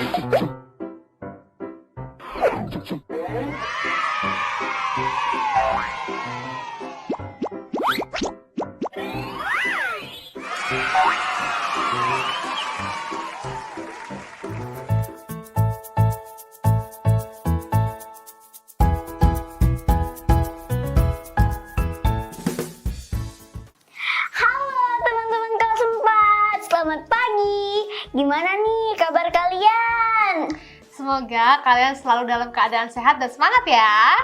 Halo teman-teman kelas 4, selamat pagi. Gimana nih kabar kalian? Semoga kalian selalu dalam keadaan sehat dan semangat ya.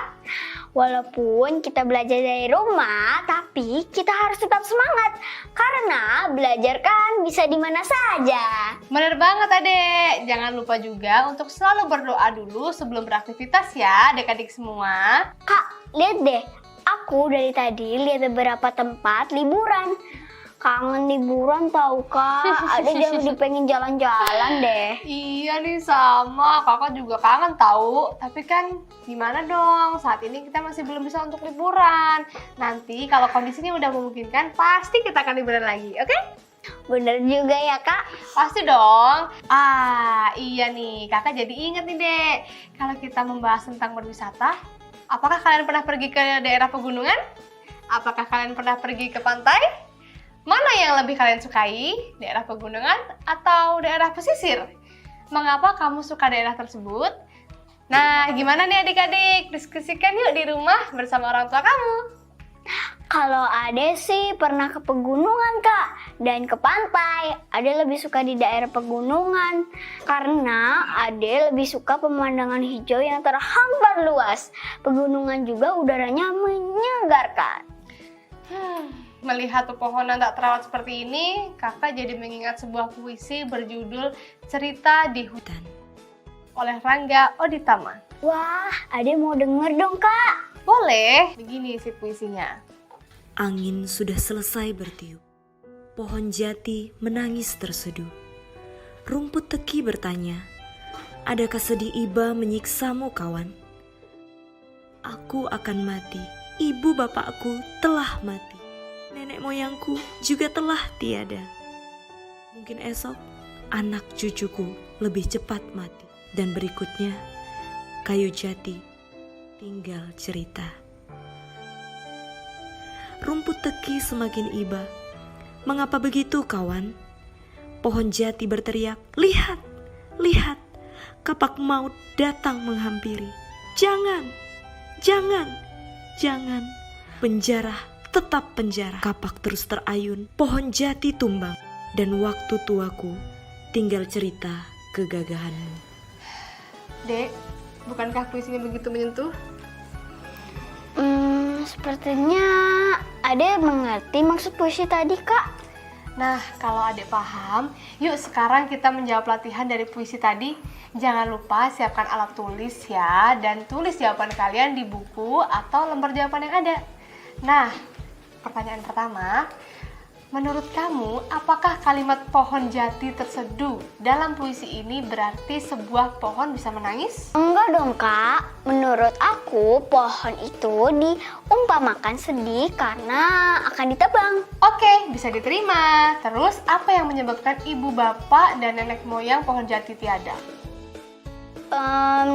Walaupun kita belajar dari rumah, tapi kita harus tetap semangat. Karena belajar kan bisa di mana saja. Bener banget adek. Jangan lupa juga untuk selalu berdoa dulu sebelum beraktivitas ya adik-adik semua. Kak, lihat deh. Aku dari tadi lihat beberapa tempat liburan. Kangen liburan tahu Kak. Ada jadi pengen jalan-jalan deh. Iya nih sama, kakak juga kangen tahu. Tapi kan gimana dong, saat ini kita masih belum bisa untuk liburan. Nanti kalau kondisinya udah memungkinkan, pasti kita akan liburan lagi, oke? Bener juga ya Kak. Pasti dong. Iya nih, kakak jadi inget nih dek. Kalau kita membahas tentang berwisata, apakah kalian pernah pergi ke daerah pegunungan? Apakah kalian pernah pergi ke pantai? Mana yang lebih kalian sukai? Daerah pegunungan atau daerah pesisir? Mengapa kamu suka daerah tersebut? Nah, gimana nih adik-adik? Diskusikan yuk di rumah bersama orang tua kamu. Kalau Ade sih pernah ke pegunungan Kak dan ke pantai. Ade lebih suka di daerah pegunungan karena Ade lebih suka pemandangan hijau yang terhampar luas. Pegunungan juga udaranya menyegarkan. Melihat pepohonan tak terawat seperti ini, kakak jadi mengingat sebuah puisi berjudul Cerita di Hutan oleh Rangga Oditama. Wah, Ade mau denger dong Kak. Boleh, begini isi puisinya. Angin sudah selesai bertiup, pohon jati menangis terseduh. Rumput teki bertanya, adakah sedih iba menyiksamu kawan? Aku akan mati, ibu bapakku telah mati. Nenek moyangku juga telah tiada. Mungkin esok anak cucuku lebih cepat mati. Dan berikutnya kayu jati tinggal cerita. Rumput teki semakin iba. Mengapa begitu kawan? Pohon jati berteriak, lihat, lihat, kapak maut datang menghampiri. Jangan, jangan, jangan. Penjara tetap penjara. Kapak terus terayun, pohon jati tumbang, dan waktu tuaku tinggal cerita kegagahanmu. Dek, bukankah puisinya begitu menyentuh? Sepertinya Ade mengerti maksud puisi tadi Kak. Nah, kalau adik paham, yuk sekarang kita menjawab latihan dari puisi tadi. Jangan lupa siapkan alat tulis ya, dan tulis jawaban kalian di buku atau lembar jawaban yang ada. Nah, pertanyaan pertama, menurut kamu apakah kalimat pohon jati terseduh dalam puisi ini berarti sebuah pohon bisa menangis? Enggak dong Kak, menurut aku pohon itu diumpamakan sedih karena akan ditebang. Oke, bisa diterima. Terus apa yang menyebabkan ibu bapak dan nenek moyang pohon jati tiada?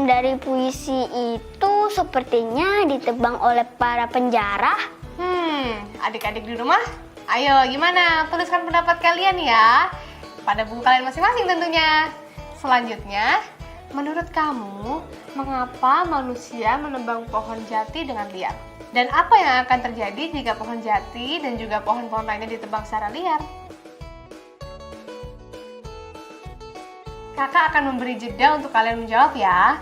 Dari puisi itu sepertinya ditebang oleh para penjara. Adik-adik di rumah, ayo gimana? Tuliskan pendapat kalian ya, pada buku kalian masing-masing tentunya. Selanjutnya, menurut kamu, mengapa manusia menebang pohon jati dengan liar? Dan apa yang akan terjadi jika pohon jati dan juga pohon-pohon lainnya ditebang secara liar? Kakak akan memberi jeda untuk kalian menjawab ya.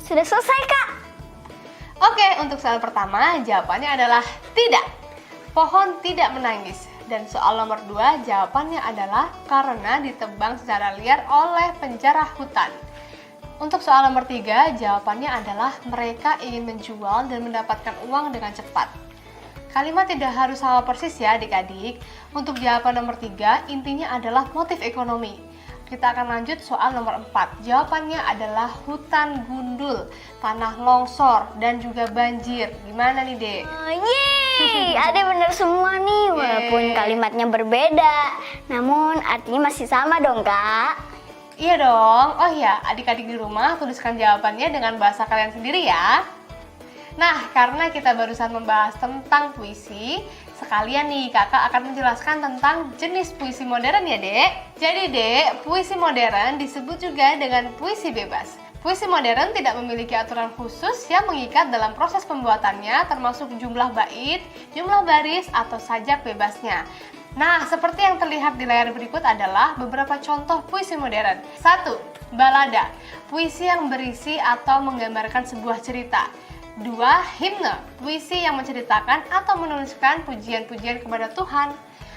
Sudah selesai Kak. Oke, untuk soal pertama jawabannya adalah tidak. Pohon tidak menangis. Dan soal nomor 2 jawabannya adalah karena ditebang secara liar oleh penjara hutan. Untuk soal nomor 3 jawabannya adalah mereka ingin menjual dan mendapatkan uang dengan cepat. Kalimat tidak harus sama persis ya adik-adik. Untuk jawaban nomor 3 intinya adalah motif ekonomi. kita akan lanjut soal nomor 4. Jawabannya adalah hutan gundul, tanah longsor, dan juga banjir. Gimana nih, Dek? Yeay, ada bener semua nih, walaupun kalimatnya berbeda. Namun artinya masih sama dong, Kak. Iya dong. Oh iya, adik-adik di rumah tuliskan jawabannya dengan bahasa kalian sendiri ya. Nah, karena kita barusan membahas tentang puisi, sekalian nih kakak akan menjelaskan tentang jenis puisi modern ya, Dek. Jadi, Dek, puisi modern disebut juga dengan puisi bebas. Puisi modern tidak memiliki aturan khusus yang mengikat dalam proses pembuatannya, termasuk jumlah bait, jumlah baris, atau sajak bebasnya. Nah, seperti yang terlihat di layar berikut adalah beberapa contoh puisi modern. 1. Balada, puisi yang berisi atau menggambarkan sebuah cerita. 2. Himne, puisi yang menceritakan atau menuliskan pujian-pujian kepada Tuhan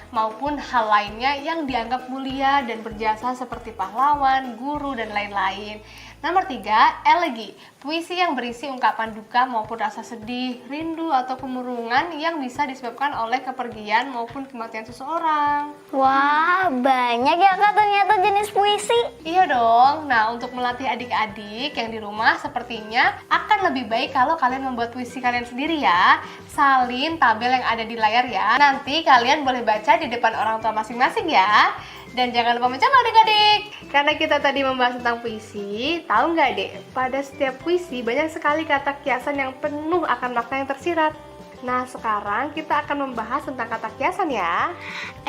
maupun hal lainnya yang dianggap mulia dan berjasa seperti pahlawan, guru, dan lain-lain. Nomor 3, elegi, puisi yang berisi ungkapan duka maupun rasa sedih, rindu, atau kemurungan yang bisa disebabkan oleh kepergian maupun kematian seseorang. Wah, banyak ya Kak ternyata jenis puisi. Iya dong. Nah, untuk melatih adik-adik yang di rumah sepertinya akan lebih baik kalau kalian membuat puisi kalian sendiri ya. Salin tabel yang ada di layar ya. Nanti kalian boleh baca di depan orang tua masing-masing ya. Dan jangan lupa mencatat adik-adik. Karena kita tadi membahas tentang puisi, tahu nggak Dek? Pada setiap puisi banyak sekali kata kiasan yang penuh akan makna yang tersirat. Nah, sekarang kita akan membahas tentang kata kiasan ya.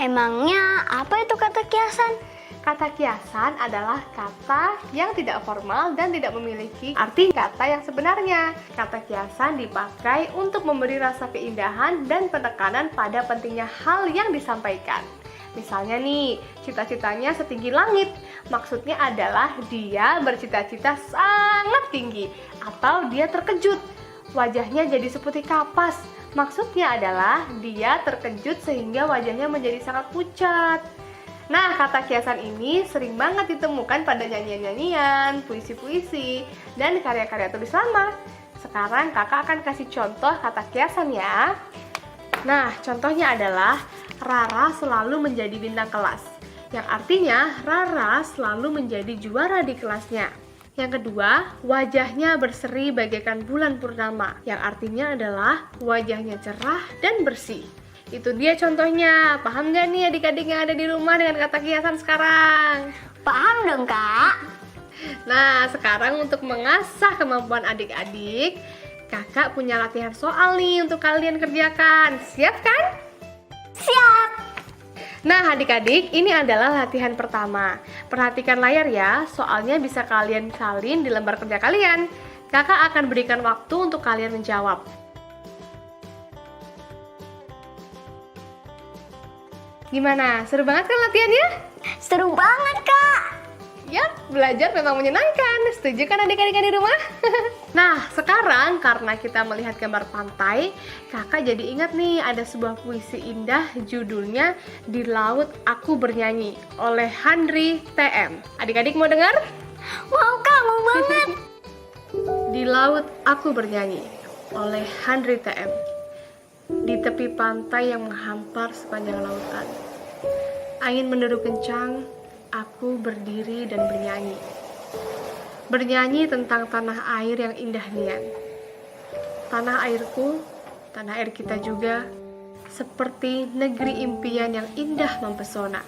Emangnya apa itu kata kiasan? Kata kiasan adalah kata yang tidak formal dan tidak memiliki arti kata yang sebenarnya. Kata kiasan dipakai untuk memberi rasa keindahan dan penekanan pada pentingnya hal yang disampaikan. Misalnya nih, cita-citanya setinggi langit. Maksudnya adalah dia bercita-cita sangat tinggi atau dia terkejut. Wajahnya jadi seperti kapas. Maksudnya adalah dia terkejut sehingga wajahnya menjadi sangat pucat. Nah, kata kiasan ini sering banget ditemukan pada nyanyian-nyanyian, puisi-puisi, dan karya-karya tulis lama. Sekarang kakak akan kasih contoh kata kiasan ya. Nah, contohnya adalah Rara selalu menjadi bintang kelas, yang artinya Rara selalu menjadi juara di kelasnya. Yang kedua, wajahnya berseri bagaikan bulan purnama, yang artinya adalah wajahnya cerah dan bersih. Itu dia contohnya. Paham gak nih adik-adik yang ada di rumah dengan kata kiasan sekarang? Paham dong Kak? Nah, sekarang untuk mengasah kemampuan adik-adik, kakak punya latihan soal nih untuk kalian kerjakan. Siap kan? Siap! Nah, adik-adik, ini adalah latihan pertama. Perhatikan layar ya, soalnya bisa kalian salin di lembar kerja kalian. Kakak akan berikan waktu untuk kalian menjawab. Gimana? Seru banget kan latihannya? Seru banget Kak! Yap, belajar memang menyenangkan. Setuju kan adik-adik di rumah? Nah, sekarang karena kita melihat gambar pantai, kakak jadi ingat nih ada sebuah puisi indah judulnya Di Laut Aku Bernyanyi oleh Handri TM. Adik-adik mau dengar? Mau Kak, mau banget! Di Laut Aku Bernyanyi oleh Handri TM. Di tepi pantai yang menghampar sepanjang lautan, angin menderu kencang, aku berdiri dan bernyanyi. Bernyanyi tentang tanah air yang indah nian. Tanah airku, tanah air kita juga, seperti negeri impian yang indah mempesona.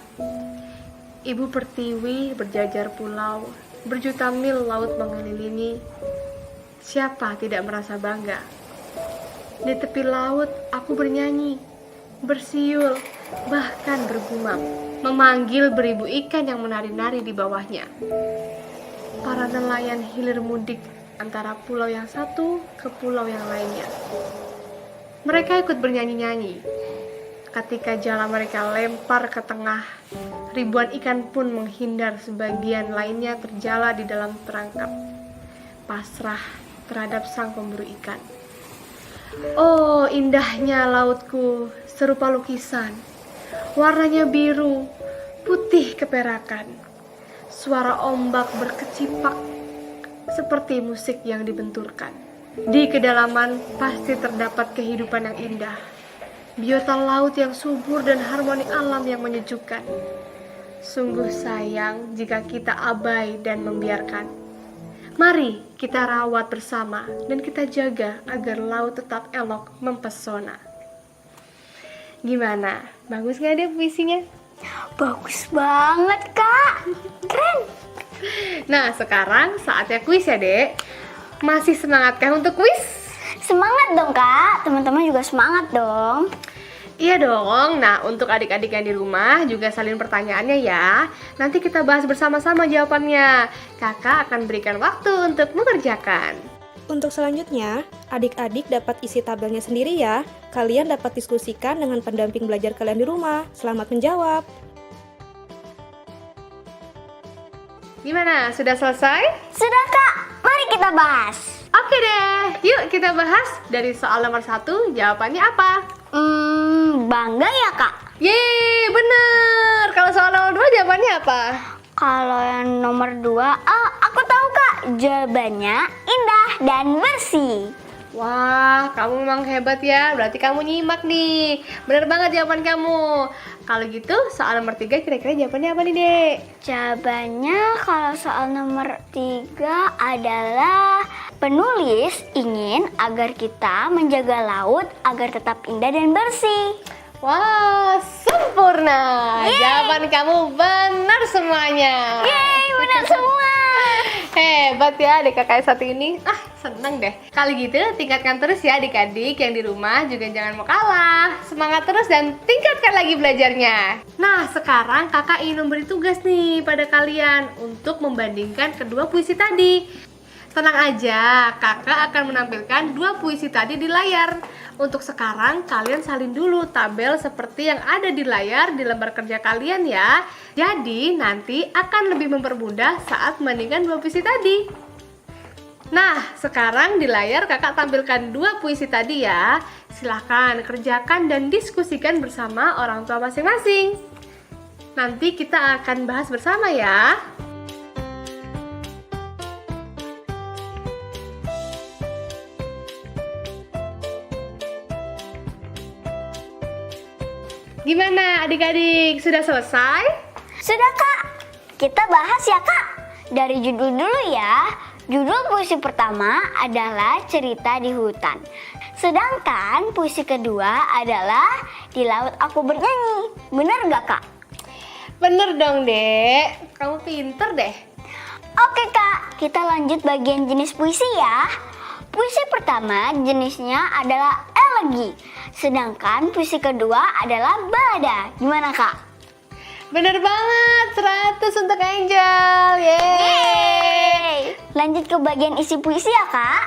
Ibu pertiwi berjajar pulau, berjuta mil laut mengelilingi. Siapa tidak merasa bangga? Di tepi laut aku bernyanyi, bersiul, bahkan bergumam, memanggil beribu ikan yang menari-nari di bawahnya. Para nelayan hilir mudik antara pulau yang satu ke pulau yang lainnya. Mereka ikut bernyanyi-nyanyi. Ketika jala mereka lempar ke tengah, ribuan ikan pun menghindar, sebagian lainnya terjala di dalam perangkap, pasrah terhadap sang pemburu ikan. Oh, indahnya lautku, serupa lukisan. Warnanya biru, putih keperakan. Suara ombak berkecipak seperti musik yang dibenturkan. Di kedalaman pasti terdapat kehidupan yang indah. Biota laut yang subur dan harmoni alam yang menyejukkan. Sungguh sayang jika kita abai dan membiarkan. Mari kita rawat bersama dan kita jaga agar laut tetap elok mempesona. Gimana? Bagus gak deh puisinya? Bagus banget, Kak. Keren. Nah, sekarang saatnya kuis ya, Dek. Masih semangatkah untuk kuis? Semangat dong, Kak. Teman-teman juga semangat dong. Iya dong. Nah, untuk adik-adik yang di rumah juga salin pertanyaannya ya. Nanti kita bahas bersama-sama jawabannya. Kakak akan berikan waktu untuk mengerjakan. Untuk selanjutnya, adik-adik dapat isi tabelnya sendiri ya. Kalian dapat diskusikan dengan pendamping belajar kalian di rumah. Selamat menjawab. Gimana? Sudah selesai? Sudah, Kak. Mari kita bahas. Oke deh. Yuk kita bahas. Dari soal nomor 1, jawabannya apa? Bangga ya, Kak? Yeay, bener. Kalau soal nomor 2, jawabannya apa? Kalau yang nomor 2, aku tahu, Kak. Jawabannya indah dan bersih. Wah, kamu memang hebat ya. Berarti kamu nyimak nih. Bener banget jawaban kamu. Kalau gitu, soal nomor 3 kira-kira jawabannya apa nih, Dek? Jawabannya kalau soal nomor 3 adalah penulis ingin agar kita menjaga laut agar tetap indah dan bersih. Wah, sempurna. Jawaban kamu benar semuanya. Yeay, benar semua. Hebat ya adik kakak satu ini. Seneng deh. Kali gitu tingkatkan terus ya adik-adik yang di rumah, juga jangan mau kalah. Semangat terus dan tingkatkan lagi belajarnya. Nah, sekarang kakak ingin memberi tugas nih pada kalian untuk membandingkan kedua puisi tadi. Tenang aja, kakak akan menampilkan 2 puisi tadi di layar. Untuk sekarang, kalian salin dulu tabel seperti yang ada di layar di lembar kerja kalian ya. Jadi, nanti akan lebih mempermudah saat membandingkan 2 puisi tadi. Nah, sekarang di layar kakak tampilkan 2 puisi tadi ya. Silahkan kerjakan dan diskusikan bersama orang tua masing-masing. Nanti kita akan bahas bersama ya. Gimana adik-adik, sudah selesai? Sudah, Kak. Kita bahas ya, Kak. Dari judul dulu ya. Judul puisi pertama adalah Cerita di Hutan. Sedangkan puisi kedua adalah Di Laut Aku Bernyanyi. Benar gak, Kak? Bener dong, Dek. Kamu pinter deh. Oke, Kak. Kita lanjut bagian jenis puisi ya. Puisi pertama jenisnya adalah elegi. Sedangkan puisi kedua adalah balada. Gimana, Kak? Bener banget, 100 untuk Angel. Yeay. Lanjut ke bagian isi puisi ya, Kak.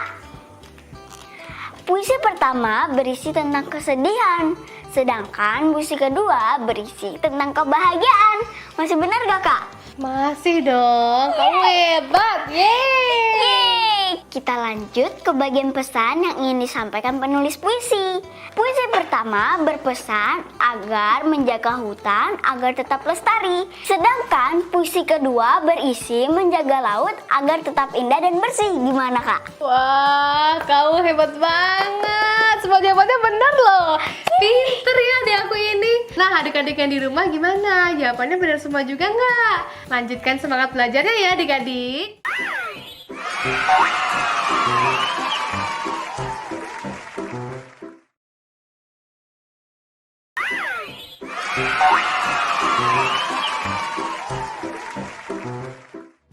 Puisi pertama berisi tentang kesedihan. Sedangkan puisi kedua berisi tentang kebahagiaan. Masih benar gak, Kak? Masih dong, kamu hebat. Yeay. Kita lanjut ke bagian pesan yang ingin disampaikan penulis puisi. Puisi pertama berpesan agar menjaga hutan agar tetap lestari. Sedangkan puisi kedua berisi menjaga laut agar tetap indah dan bersih. Gimana, Kak? Wah, kamu hebat banget. Semua jawabannya benar loh. Pinter ya adik aku ini. Nah, adik-adik yang di rumah gimana? Jawabannya benar semua juga nggak? Lanjutkan semangat belajarnya ya adik-adik.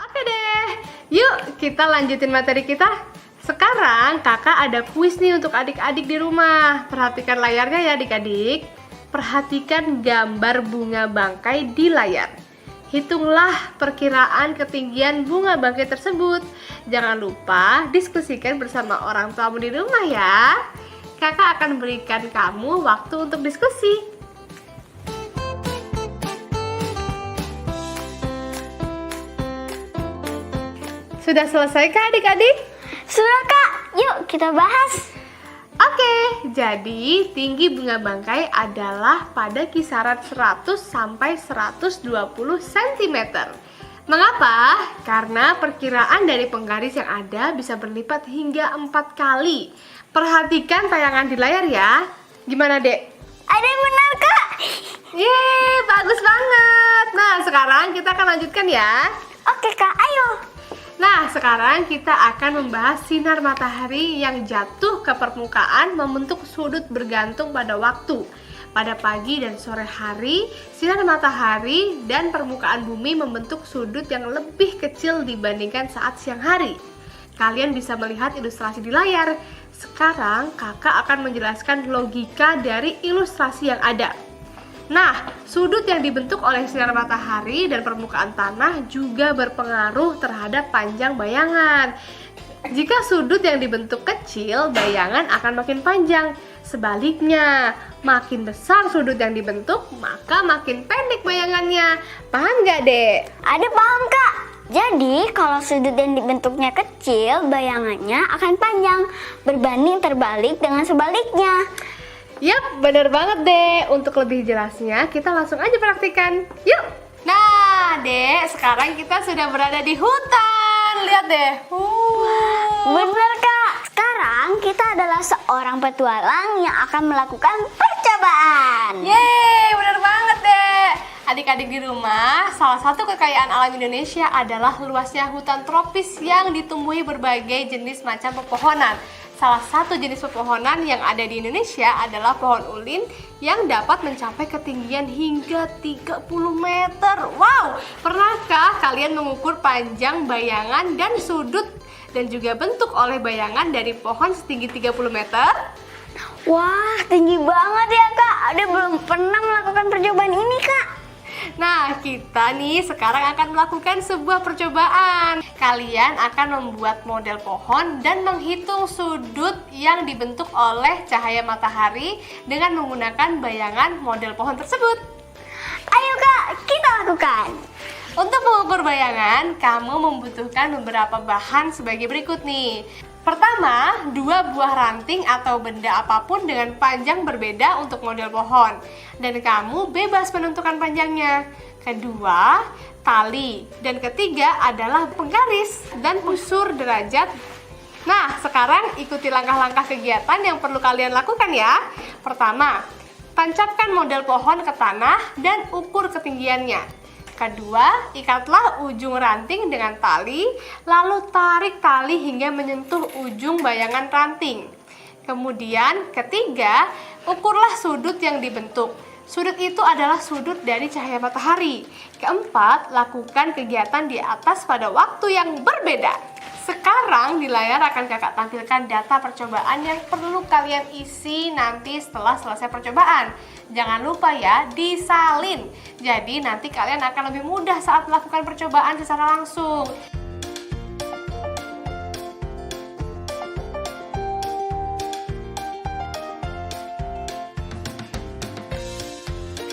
Oke deh, yuk kita lanjutin materi kita. Sekarang kakak ada kuis nih untuk adik-adik di rumah. Perhatikan layarnya ya adik-adik. Perhatikan gambar bunga bangkai di layar. Hitunglah perkiraan ketinggian bunga bangkai tersebut. Jangan lupa diskusikan bersama orang tuamu di rumah ya. Kakak akan berikan kamu waktu untuk diskusi. Sudah selesaikah adik-adik? Sudah, Kak. Yuk kita bahas. Oke, jadi tinggi bunga bangkai adalah pada kisaran 100 sampai 120 cm. Mengapa? Karena perkiraan dari penggaris yang ada bisa berlipat hingga 4 kali. Perhatikan tayangan di layar ya. Gimana, Dek? Ada yang benar, Kak. Yeay, bagus banget. Nah, sekarang kita akan lanjutkan ya. Oke kak, ayo. Nah, sekarang kita akan membahas sinar matahari yang jatuh ke permukaan membentuk sudut bergantung pada waktu. Pada pagi dan sore hari, sinar matahari dan permukaan bumi membentuk sudut yang lebih kecil dibandingkan saat siang hari. Kalian bisa melihat ilustrasi di layar. Sekarang kakak akan menjelaskan logika dari ilustrasi yang ada. Nah, sudut yang dibentuk oleh sinar matahari dan permukaan tanah juga berpengaruh terhadap panjang bayangan. Jika sudut yang dibentuk kecil, bayangan akan makin panjang. Sebaliknya, makin besar sudut yang dibentuk, maka makin pendek bayangannya. Paham nggak, Dek? Ada paham kak. Jadi kalau sudut yang dibentuknya kecil, bayangannya akan panjang. Berbanding terbalik dengan sebaliknya. Yap, bener banget, Dek. Untuk lebih jelasnya, kita langsung aja praktikan. Yuk! Nah, Dek, sekarang kita sudah berada di hutan. Lihat deh. Bener kak. Sekarang kita adalah seorang petualang yang akan melakukan percobaan. Yeay, bener banget, Dek. Adik-adik di rumah, salah satu kekayaan alam Indonesia adalah luasnya hutan tropis yang ditumbuhi berbagai jenis macam pepohonan. Salah satu jenis pepohonan yang ada di Indonesia adalah pohon ulin yang dapat mencapai ketinggian hingga 30 meter. Wow, pernahkah kalian mengukur panjang bayangan dan sudut dan juga bentuk oleh bayangan dari pohon setinggi 30 meter? Wah, tinggi banget ya kak. Ade belum pernah melakukan percobaan ini kak. Nah, kita nih sekarang akan melakukan sebuah percobaan. Kalian akan membuat model pohon dan menghitung sudut yang dibentuk oleh cahaya matahari dengan menggunakan bayangan model pohon tersebut. Ayo kak, kita lakukan. Untuk mengukur bayangan, kamu membutuhkan beberapa bahan sebagai berikut nih. Pertama, 2 buah ranting atau benda apapun dengan panjang berbeda untuk model pohon. Dan kamu bebas menentukan panjangnya. Kedua, tali. Dan ketiga adalah penggaris dan busur derajat. Nah, sekarang ikuti langkah-langkah kegiatan yang perlu kalian lakukan ya. Pertama, tancapkan model pohon ke tanah dan ukur ketinggiannya. Kedua, ikatlah ujung ranting dengan tali, lalu tarik tali hingga menyentuh ujung bayangan ranting. Kemudian, ketiga, ukurlah sudut yang dibentuk. Sudut itu adalah sudut dari cahaya matahari. Keempat, lakukan kegiatan di atas pada waktu yang berbeda. Sekarang di layar akan kakak tampilkan data percobaan yang perlu kalian isi nanti setelah selesai percobaan. Jangan lupa ya, disalin. Jadi nanti kalian akan lebih mudah saat melakukan percobaan secara langsung.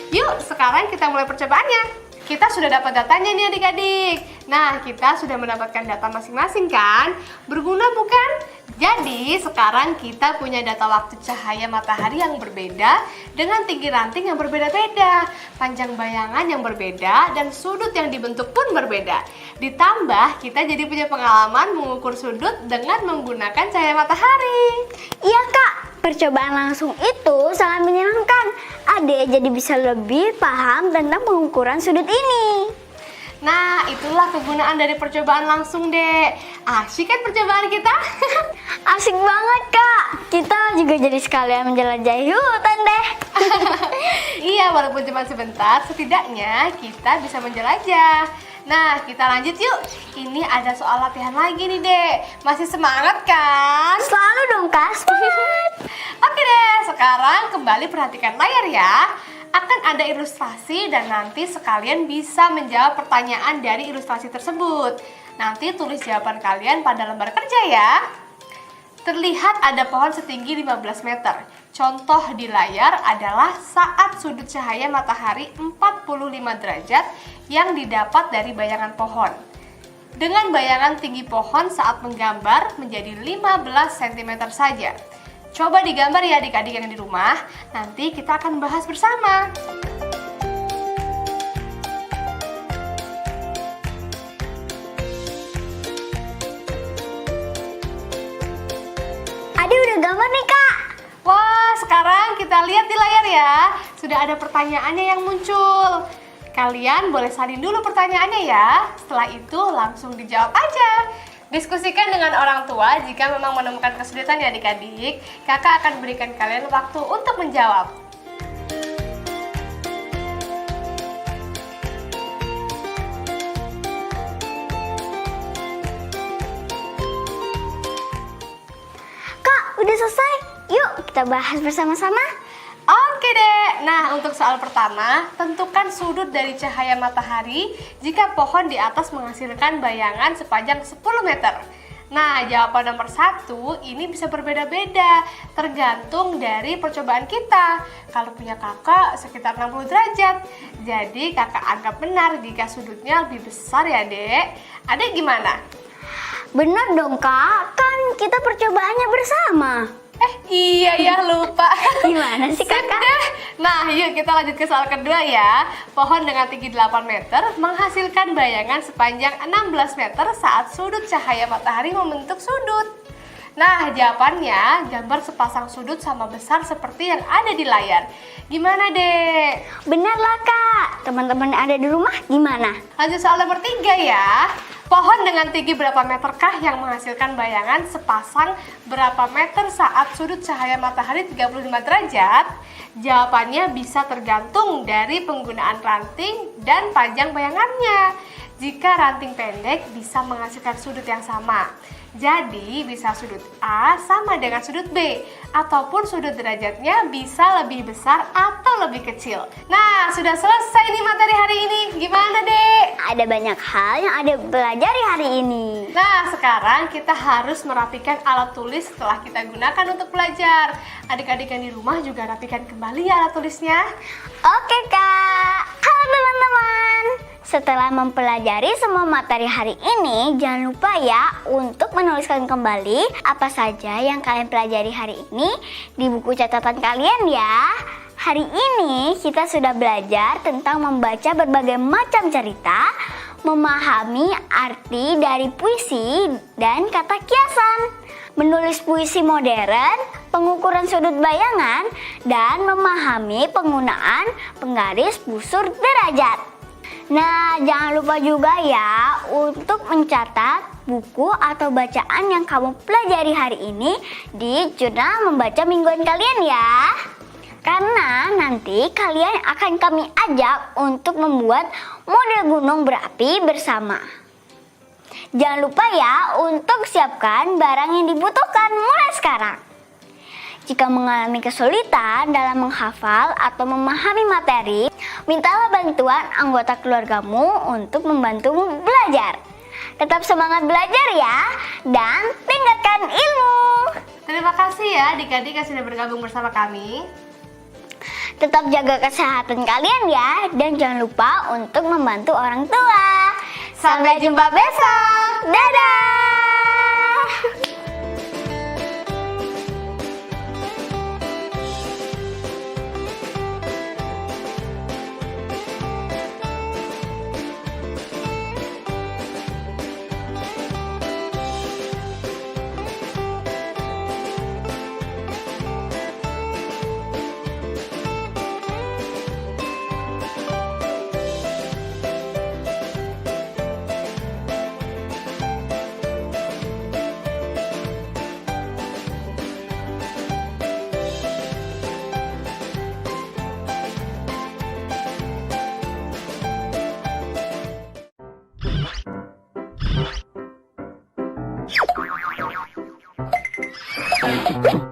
Yuk, sekarang kita mulai percobaannya. Kita sudah dapat datanya nih adik-adik. Nah, kita sudah mendapatkan data masing-masing kan? Berguna bukan? Jadi, sekarang kita punya data waktu cahaya matahari yang berbeda dengan tinggi ranting yang berbeda-beda, panjang bayangan yang berbeda, dan sudut yang dibentuk pun berbeda. Ditambah, kita jadi punya pengalaman mengukur sudut dengan menggunakan cahaya matahari. Iya kak, percobaan langsung itu sangat menyenangkan. Ade jadi bisa lebih paham tentang pengukuran sudut ini. Nah, itulah kegunaan dari percobaan langsung, Dek. Asyik kan percobaan kita? Asik banget kak. Kita juga jadi sekalian menjelajahi hutan deh. Iya, walaupun cuma sebentar, setidaknya kita bisa menjelajah. Nah, kita lanjut yuk. Ini ada soal latihan lagi nih, Dek. Masih semangat kan? Selalu dong kak, semangat. Oke deh, sekarang kembali perhatikan layar ya. Akan ada ilustrasi dan nanti sekalian bisa menjawab pertanyaan dari ilustrasi tersebut. Nanti tulis jawaban kalian pada lembar kerja ya. Terlihat ada pohon setinggi 15 meter. Contoh di layar adalah saat sudut cahaya matahari 45 derajat yang didapat dari bayangan pohon. Dengan bayangan tinggi pohon saat menggambar menjadi 15 cm saja. Coba digambar ya adik-adik yang di rumah, nanti kita akan bahas bersama. Ade udah gambar nih kak. Wah, sekarang kita lihat di layar ya. Sudah ada pertanyaannya yang muncul. Kalian boleh salin dulu pertanyaannya ya. Setelah itu langsung dijawab aja. Diskusikan dengan orang tua jika memang menemukan kesulitan ya adik-adik. Kakak akan berikan kalian waktu untuk menjawab. Kak, udah selesai. Yuk kita bahas bersama-sama. Oke deh, nah untuk soal pertama, tentukan sudut dari cahaya matahari jika pohon di atas menghasilkan bayangan sepanjang 10 meter. Nah, jawaban nomor 1 ini bisa berbeda-beda, tergantung dari percobaan kita. Kalau punya kakak sekitar 60 derajat, jadi kakak anggap benar jika sudutnya lebih besar ya dek. Adek gimana? Bener dong kak, kan kita percobaannya bersama. Iya ya lupa. Gimana sih kakak? Sudah. Nah yuk kita lanjut ke soal kedua ya. Pohon dengan tinggi 8 meter menghasilkan bayangan sepanjang 16 meter saat sudut cahaya matahari membentuk sudut. Nah jawabannya gambar sepasang sudut sama besar seperti yang ada di layar. Gimana dek? Bener lah kak. Teman-teman yang ada di rumah gimana? Lanjut soal nomor 3 ya. Pohon dengan tinggi berapa meterkah yang menghasilkan bayangan sepasang berapa meter saat sudut cahaya matahari 35 derajat? Jawabannya bisa tergantung dari penggunaan ranting dan panjang bayangannya. Jika ranting pendek bisa menghasilkan sudut yang sama. Jadi bisa sudut A sama dengan sudut B, ataupun sudut derajatnya bisa lebih besar atau lebih kecil. Nah, sudah selesai nih materi hari ini. Gimana dek? Ada banyak hal yang ada pelajari hari ini. Nah, sekarang kita harus merapikan alat tulis setelah kita gunakan untuk belajar. Adik-adik yang di rumah juga rapikan kembali ya alat tulisnya. Oke kak. Halo teman-teman. Setelah mempelajari semua materi hari ini, jangan lupa ya untuk menuliskan kembali apa saja yang kalian pelajari hari ini di buku catatan kalian ya. Hari ini kita sudah belajar tentang membaca berbagai macam cerita, memahami arti dari puisi dan kata kiasan, menulis puisi modern, pengukuran sudut bayangan, dan memahami penggunaan penggaris busur derajat. Nah, jangan lupa juga ya untuk mencatat buku atau bacaan yang kamu pelajari hari ini di jurnal membaca mingguan kalian ya. Karena nanti kalian akan kami ajak untuk membuat model gunung berapi bersama. Jangan lupa ya untuk siapkan barang yang dibutuhkan mulai sekarang. Jika mengalami kesulitan dalam menghafal atau memahami materi, mintalah bantuan anggota keluargamu untuk membantumu belajar. Tetap semangat belajar ya, dan tingkatkan ilmu. Terima kasih ya adik-adik yang sudah bergabung bersama kami. Tetap jaga kesehatan kalian ya, dan jangan lupa untuk membantu orang tua. Sampai jumpa besok. Dadah! Thank you.